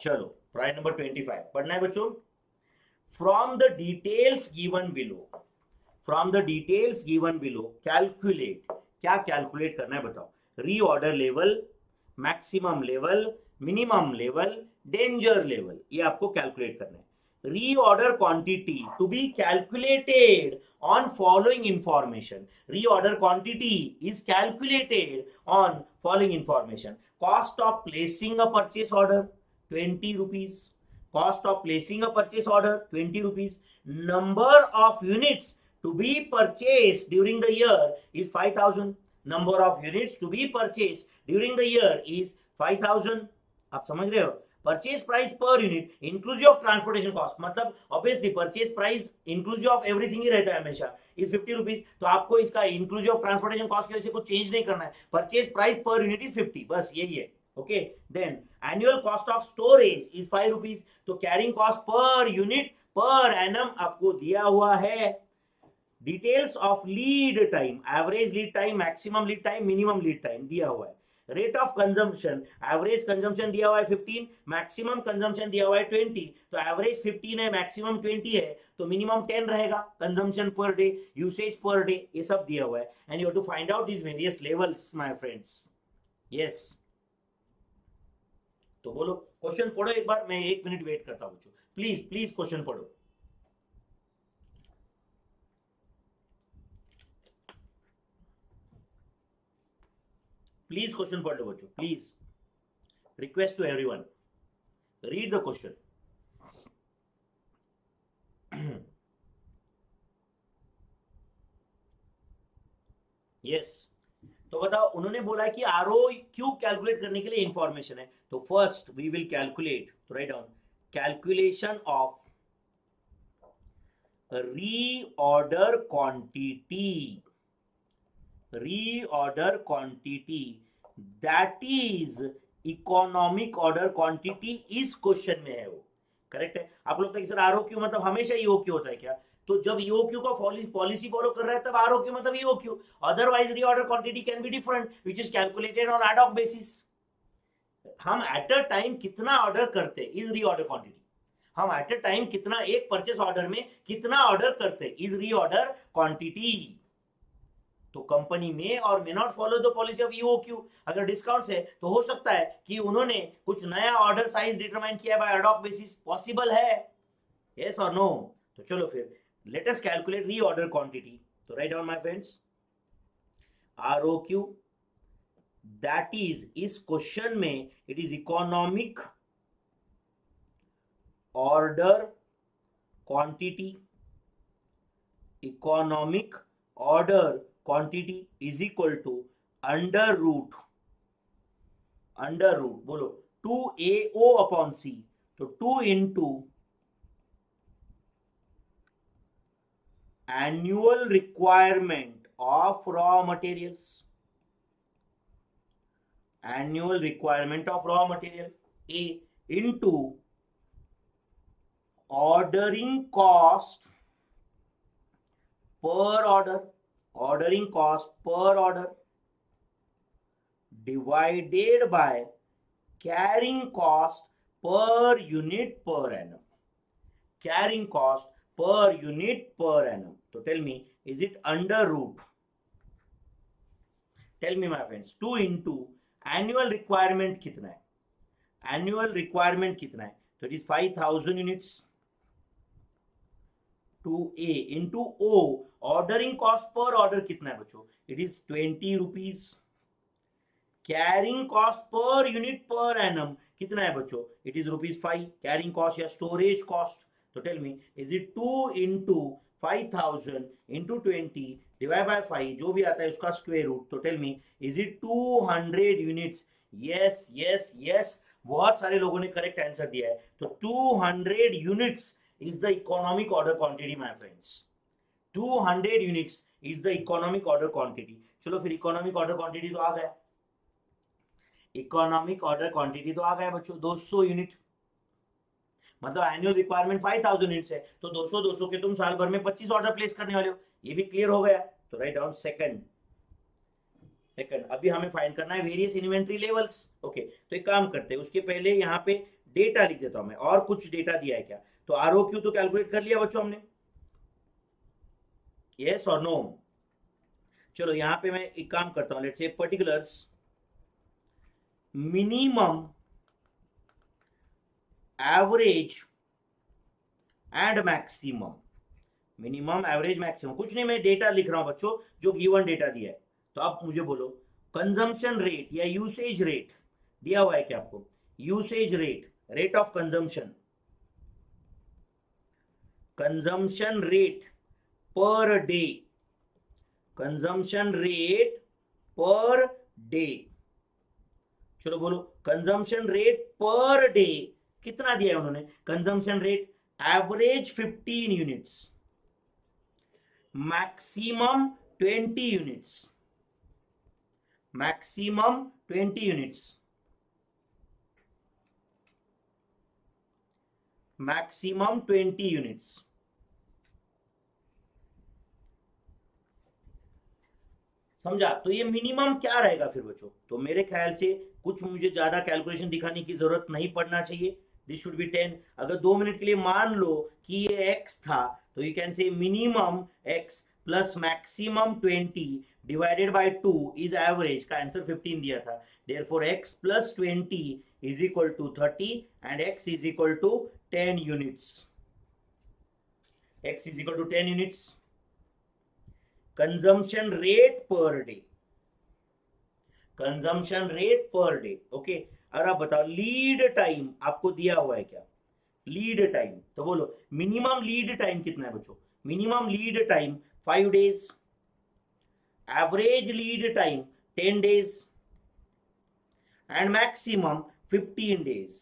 चलो pride number 25 पढ़ना है बच्चों। From the details given below, from the details given below calculate, क्या कैलकुलेट करना है बताओ। Reorder level, maximum level, minimum level, danger level, ये आपको कैलकुलेट करना है। Reorder quantity to be calculated on following information, reorder quantity is calculated on following information. Cost of placing a purchase order 20 rupees, cost of placing a purchase order 20 rupees, number of units to be purchased during the year is 5000, number of units to be purchased during the year is 5000। आप समझ रहे हो। Purchase price per unit inclusive of transportation cost, मतलब obviously purchase price inclusive of everything ही रहता है हमेशा, is 50 rupees. तो आपको इसका इंक्लूसिव ऑफ ट्रांसपोर्टेशन कॉस्ट की वजह से कुछ चेंज नहीं करना है, purchase price per unit is 50, बस यही है। Okay, then annual cost of storage is 5 rupees. तो carrying cost per unit per annum आपको दिया हुआ है। Details of lead time, average lead time, maximum lead time, minimum lead time दिया हुआ है। Rate of consumption, average consumption दिया हुआ है 15, मैक्सिमम कंजम्पशन दिया हुआ है 20। तो एवरेज 15 है, मैक्सिमम 20 है, तो मिनिमम 10 रहेगा। Consumption per day, usage per day, ये सब दिया हुआ है। And you have to find out this various levels my friends. Yes, तो बोलो क्वेश्चन पढ़ो एक बार, मैं 1 मिनट वेट करता हूं बच्चों, प्लीज प्लीज क्वेश्चन पढ़ो। प्लीज क्वेश्चन पढ़ लो बच्चों, please, request to everyone, read the question. Yes, तो बताओ, उन्होंने बोला कि आरओ क्यू कैलकुलेट करने के लिए इंफॉर्मेशन है। तो फर्स्ट वी विल कैलकुलेट, तो write down calculation of reorder quantity, reorder quantity that is economic order quantity इस क्वेश्चन में है, वो करेक्ट है। आप लोग सर आरओक्यू मतलब हमेशा ईओक्यू होता है क्या? तो जब ईओक्यू का पॉलिसी फॉलो कर रहा है तब आरओक्यू मतलब EOQ, otherwise reorder quantity can be different which is calculated on ad hoc basis. हम एट अ टाइम कितना ऑर्डर करते इज रीऑर्डर क्वांटिटी, हम एट अ टाइम कितना एक परचेस ऑर्डर में कितना ऑर्डर करते इज रीऑर्डर क्वांटिटी। तो company may or may not follow the policy of EOQ. अगर डिस्काउंट्स है तो हो सकता है कि उन्होंने कुछ नया ऑर्डर साइज डिटरमाइन किया बाय एडॉक बेसिस, पॉसिबल है, यस और नो। तो चलो फिर let us calculate reorder quantity. तो write down my friends, ROQ that is इस क्वेश्चन में it is economic order quantity, economic order quantity is equal to under root बोलो 2AO upon C। तो 2 into annual requirement of raw materials, annual requirement of raw material A into ordering cost per order, ordering cost per order divided by carrying cost per unit per annum, carrying cost per unit per annum। तो tell me, is it under root? Tell me my friends, 2 into annual requirement कितना है, annual requirement कितना है? तो it is 5000 units, 2A into O, ordering cost per order कितना है बच्चों? It is 20 rupees. Carrying cost per unit per annum कितना है बच्चों? It is ₹5। कैरिंग कॉस्ट या स्टोरेज कॉस्ट, तो tell me is it 2 into 5000 into 20 divide by 5, जो भी आता है उसका स्क्वायर रूट। तो tell me is it 200 units? Yes yes yes, बहुत सारे लोगों ने करेक्ट आंसर दिया है। तो 200 units is the economic order quantity my friends, 200 units is the economic order quantity। चलो फिर economic order quantity तो आ गया, economic order quantity तो आ गया बच्चों 200 यूनिट, मतलब एनुअल रिक्वायरमेंट 5000 यूनिट्स है, तो 200 200 के तुम साल भर में 25 ऑर्डर प्लेस करने वाले हो, ये भी क्लियर हो गया। तो राइट डाउन सेकंड, अभी हमें फाइंड करना है वेरियस इन्वेंट्री लेवल्स। ओके, तो एक काम करते हैं, उसके पहले यहाँ पे डेटा लिख देता हूं मैं, और कुछ डेटा दिया है क्या? तो ROQ तो कैलकुलेट कर लिया बच्चों हमने, यस और नो? चलो यहां पे मैं एक काम करता हूं, let's say particulars minimum average and maximum, minimum average maximum, कुछ नहीं, मैं डेटा लिख रहा हूं बच्चों जो गिवन डेटा दिया है। तो आप मुझे बोलो कंजम्पशन रेट या यूसेज रेट दिया हुआ है क्या आपको? Usage rate, rate of consumption, consumption rate per day, consumption rate per day, चलो बोलो कंजम्पशन रेट पर डे कितना दिया है उन्होंने? Consumption rate average 15 units, maximum 20 units, maximum 20 units, maximum 20 units. समझा? तो ये मिनिमम क्या रहेगा फिर बच्चों? तो मेरे ख्याल से कुछ मुझे ज्यादा कैलकुलेशन दिखाने की जरूरत नहीं पड़ना चाहिए। This should be 10। अगर 2 मिनट के लिए मान लो कि ये x था, तो you can say minimum x plus maximum 20 divided by 2 is average, का आंसर 15 दिया था। Therefore x plus 20 is equal to 30 and x is equal to 10 units, x is equal to 10 units. Consumption rate per day, consumption rate per day, okay. और आप बताओ lead time आपको दिया हुआ है क्या? लीड टाइम, तो बोलो मिनिमम लीड टाइम कितना है बच्चों? Minimum lead time 5 days, average lead time 10 days and maximum 15 days,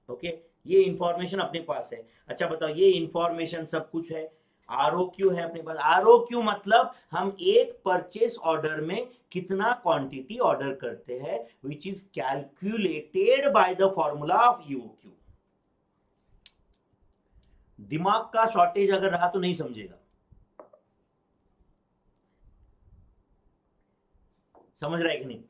okay. ये इंफॉर्मेशन अपने पास है। अच्छा बताओ, ये इंफॉर्मेशन सब कुछ है, ROQ है अपने पास। ROQ मतलब हम एक परचेस ऑर्डर में कितना क्वांटिटी ऑर्डर करते हैं, which is calculated by the formula of EOQ। दिमाग का शॉर्टेज अगर रहा तो नहीं समझेगा, समझ रहा है कि नहीं?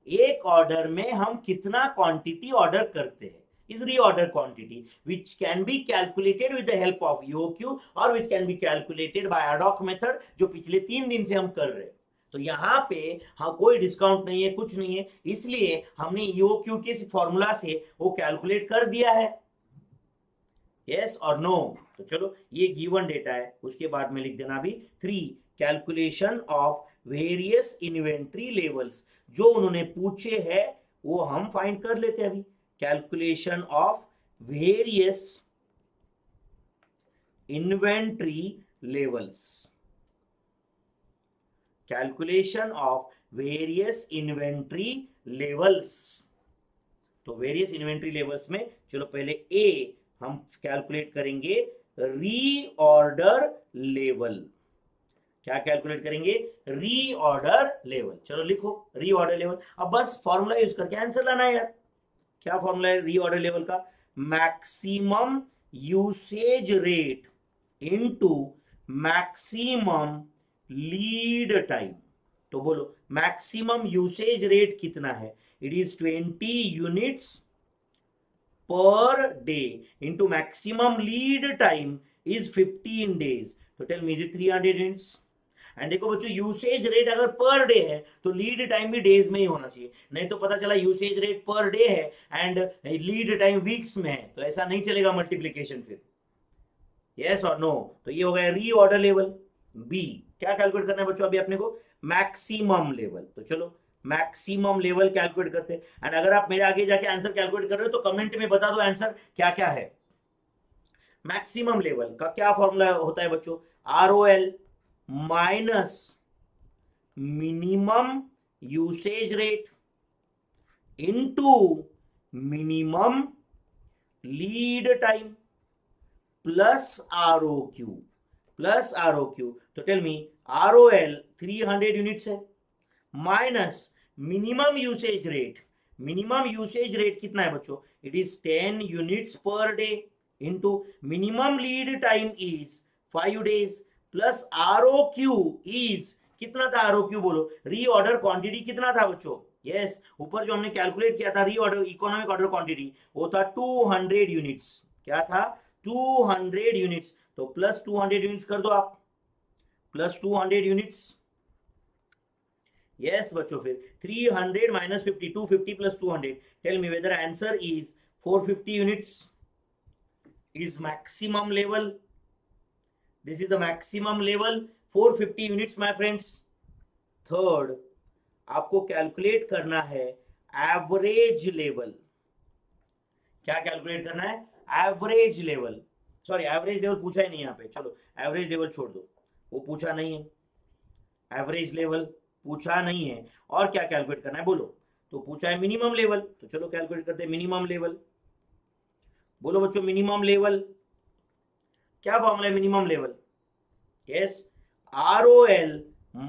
एक ऑर्डर में हम कितना क्वांटिटी ऑर्डर करते हैं is reorder quantity which can be calculated with the help of EOQ or which can be calculated by ad hoc method, जो पिछले 3 दिन से हम कर रहे हैं। तो यहाँ पे हाँ कोई डिस्काउंट नहीं है, कुछ नहीं है, इसलिए हमने EOQ के फॉर्मूला से वो कैलकुलेट कर दिया है, यस और नो? तो चलो ये गिवन डेटा है, उसके बाद में लिख देना भी 3 calculation of various inventory levels, जो उन्होंने पूछे हैं वो हम फाइंड कर लेते हैं अभी। Calculation of various inventory levels, calculation of various inventory levels. तो वेरियस इन्वेंट्री लेवल्स में चलो पहले ए हम कैलकुलेट करेंगे रीऑर्डर लेवल। क्या कैलकुलेट करेंगे? Reorder level. चलो लिखो रीऑर्डर लेवल। अब बस फॉर्मूला यूज करके आंसर लाना है यार। क्या फॉर्मूला है रीऑर्डर लेवल का? Maximum usage rate into maximum lead time. तो बोलो मैक्सिमम यूसेज रेट कितना है? It is 20 units per day into maximum lead time is 15 days. तो tell me is it 300 units? And देखो बच्चों, यूसेज रेट अगर per day है तो लीड टाइम भी डेज में ही होना चाहिए, नहीं तो पता चला यूसेज रेट पर डे है एंड लीड टाइम वीक्स में है, तो ऐसा नहीं चलेगा मल्टीप्लीकेशन फिर, यस और नो? तो ये हो गया रीऑर्डर लेवल। बी क्या कैलकुलेट करना है बच्चों अभी अपने को? Maximum level. तो चलो मैक्सिमम लेवल कैलकुलेट करते हैं। एंड अगर आप मेरे आगे जाके आंसर कैलकुलेट कर रहे हो तो कमेंट में बता दो आंसर क्या क्या है। मैक्सिमम लेवल का क्या फॉर्मूला होता है बच्चों? ROL minus minimum usage rate into minimum lead time plus ROQ, plus ROQ। तो टेल मी ROL 300 यूनिट्स है minus minimum usage rate, minimum usage rate कितना है बच्चों? It is 10 units per day into minimum lead time is 5 days plus ROQ is कितना था? ROQ बोलो, reorder quantity कितना था बच्चों? यस, ऊपर जो हमने कैलकुलेट किया था रीऑर्डर इकोनॉमिक ऑर्डर क्वांटिटी वो था 200 यूनिट्स। क्या था? 200 यूनिट्स। तो प्लस 200 यूनिट्स कर दो आप, प्लस 200 यूनिट्स। यस बच्चों, फिर 300 minus 50, 250 plus 200. Tell me whether answer is 450 units is maximum level. This is the maximum level, 450 units my friends. Third, आपको कैलकुलेट करना है एवरेज लेवल। क्या कैलकुलेट करना है? Average level. Sorry, average level पूछा ही नहीं यहाँ पे, चलो एवरेज लेवल छोड़ दो, वो पूछा नहीं है। एवरेज लेवल पूछा नहीं है, और क्या कैलकुलेट करना है बोलो? तो पूछा है मिनिमम लेवल, तो चलो कैलकुलेट करते हैं मिनिमम लेवल। बोलो बच्चों, मिनिमम लेवल क्या फॉर्मूला है? Minimum level, yes, ROL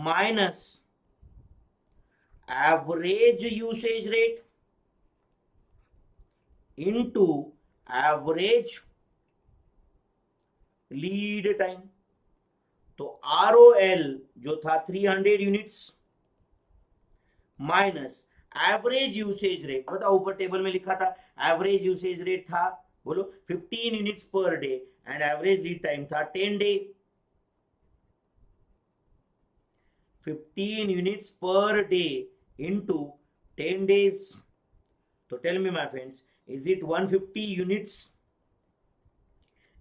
minus average usage rate into average lead time. तो ROL जो था 300 units minus average usage rate, बताओ ऊपर टेबल में लिखा था एवरेज यूसेज रेट था, बोलो 15 units per day, and average lead time था 10 day. 15 units per day into 10 days. तो tell me my friends, is it 150 units?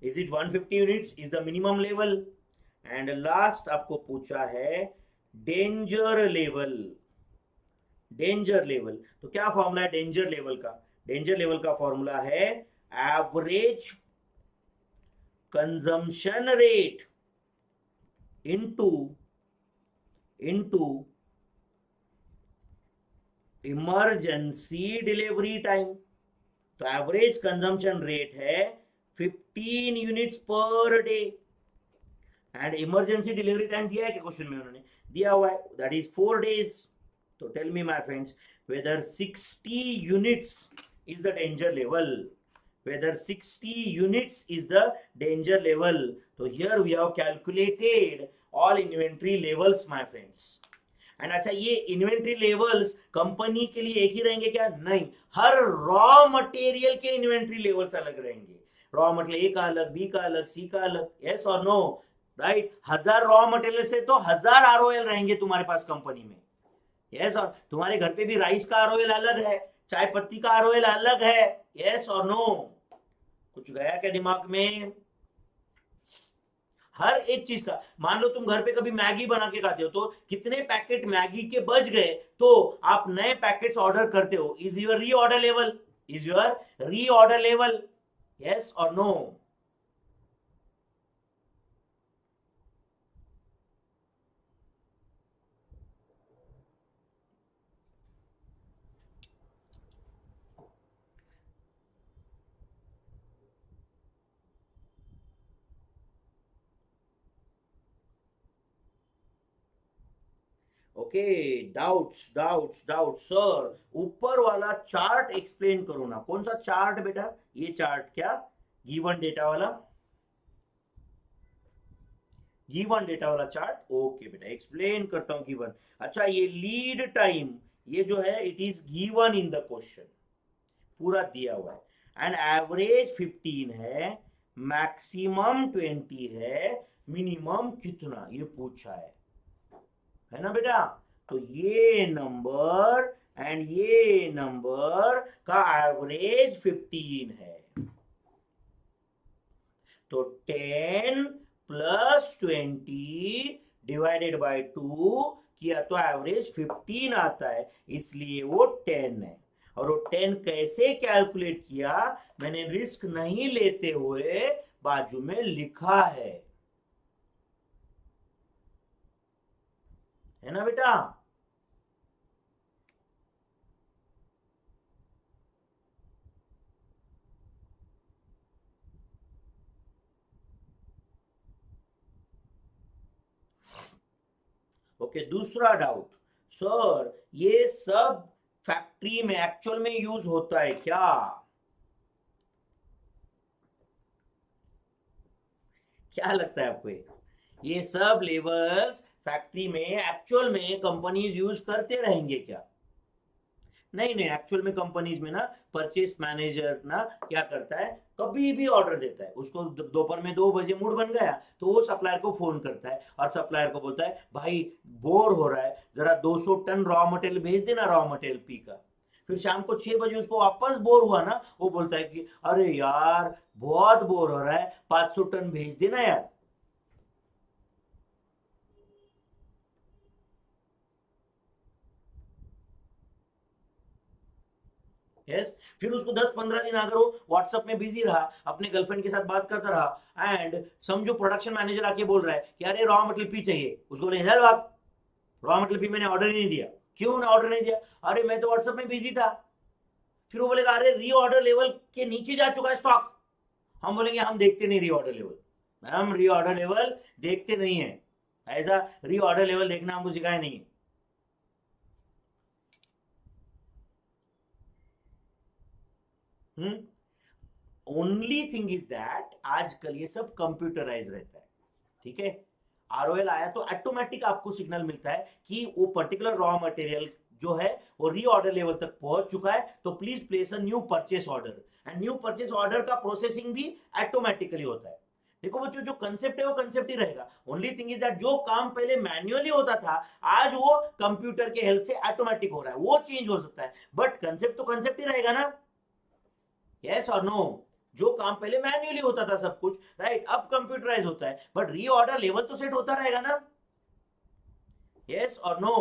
Is it 150 units is the minimum level? And last आपको पूछा है danger level. Danger level, तो क्या formula है danger level का? Danger level का formula है average consumption rate into emergency delivery time. तो एवरेज कंजम्पशन रेट है 15 units per day, and emergency delivery time दिया है कि क्वेश्चन में उन्होंने दिया हुआ है, दैट इज 4 डेज। तो tell me my friends whether 60 units is the danger level, whether 60 units is the danger level. So here we have calculated all inventory levels my friends. And अच्छा, ये inventory levels company के लिए एक ही रहेंगे क्या? नहीं, हर raw material के inventory levels अलग रहेंगे। रॉ मटेरियल ए का अलग, बी का अलग, सी का अलग, यस और नो, राइट? 1000 रॉ मटेरियल से तो 1000 ROL रहेंगे तुम्हारे पास कंपनी में, यस। और तुम्हारे घर पे भी राइस का ROL अलग है, चाय पत्ती का ROL अलग है, यस और नो? कुछ गया क्या दिमाग में? हर एक चीज का, मान लो तुम घर पे कभी मैगी बना के खाते हो, तो कितने पैकेट मैगी के बच गए तो आप नए पैकेट्स ऑर्डर करते हो। Is your reorder level? Is your reorder level? Yes और no? Okay, doubts doubts doubts sir, ऊपर वाला चार्ट एक्सप्लेन करो ना। कौन सा चार्ट बेटा? ये चार्ट क्या? गिवन डेटा वाला, गिवन डेटा वाला चार्ट। ओके बेटा, एक्सप्लेन करता हूं गिवन। अच्छा, ये लीड टाइम ये जो है it is given in the question, पूरा दिया हुआ है। एंड एवरेज 15 है, मैक्सिमम 20 है, मिनिमम कितना ये पूछा है ना बेटा? तो ये नंबर एंड ये नंबर का एवरेज 15 है। तो 10 प्लस 20 डिवाइडेड बाय 2 किया तो एवरेज 15 आता है, इसलिए वो 10 है। और वो 10 कैसे कैलकुलेट किया मैंने रिस्क नहीं लेते हुए बाजू में लिखा है ना बेटा? ओके, दूसरा डाउट, सर ये सब फैक्ट्री में एक्चुअल में यूज होता है क्या? क्या लगता है आपको? ये सब लेवल्स फैक्ट्री में एक्चुअल में कंपनीज यूज करते रहेंगे क्या? नहीं नहीं, एक्चुअल में कंपनीज में ना परचेस मैनेजर ना क्या करता है, कभी भी ऑर्डर देता है, उसको दोपहर में 2 बजे मूड बन गया तो वो सप्लायर को फोन करता है और सप्लायर को बोलता है भाई बोर हो रहा है, जरा 200 टन रॉ मटेरियल भेज देना, रॉ मटेरियल पी का। फिर शाम को 6 बजे उसको वापस बोर हुआ ना, वो बोलता है कि अरे यार बहुत बोर हो रहा है, 500 टन भेज देना यार। यस, फिर उसको 10-15 दिन अगर वो व्हाट्सएप में बिजी रहा, अपने गर्लफ्रेंड के साथ बात करता रहा, एंड समझो प्रोडक्शन मैनेजर आके बोल रहा है कि अरे रॉ मटेरियल पी चाहिए, उसको बोले चलो आप, रॉ मटेरियल पी मैंने ऑर्डर ही नहीं दिया। क्यों ना ऑर्डर नहीं दिया? अरे मैं तो व्हाट्सएप में बिजी था। फिर वो बोलेगा अरे री ऑर्डर लेवल के नीचे जा चुका है स्टॉक। हम बोलेंगे हम देखते नहीं री ऑर्डर लेवल, हम री ऑर्डर लेवल देखते नहीं है, ऐसा री ऑर्डर लेवल देखना हमको सिखाया नहीं है। ओनली थिंग इज दैट आजकल ये सब कंप्यूटराइज रहता है, ठीक है। आरओएल आया तो ऑटोमेटिक आपको सिग्नल मिलता है कि वो पर्टिकुलर रॉ मटेरियल जो है वो रीऑर्डर लेवल तक पहुंच चुका है, तो please place a new purchase order. And new purchase order का प्रोसेसिंग भी ऑटोमेटिकली होता है। देखो बच्चों, जो कंसेप्ट है वो कंसेप्ट ही रहेगा। ओनली थिंग इज दैट जो काम पहले मैन्युअली होता था, आज वो कंप्यूटर के हेल्प से ऑटोमेटिक हो रहा है, वो चेंज हो सकता है, बट कंसेप्ट तो कंसेप्ट ही रहेगा ना। यस और नो? जो काम पहले मैन्युअली होता था सब कुछ, राइट, अब कंप्यूटराइज होता है, बट रीऑर्डर लेवल तो सेट होता रहेगा ना। यस और नो?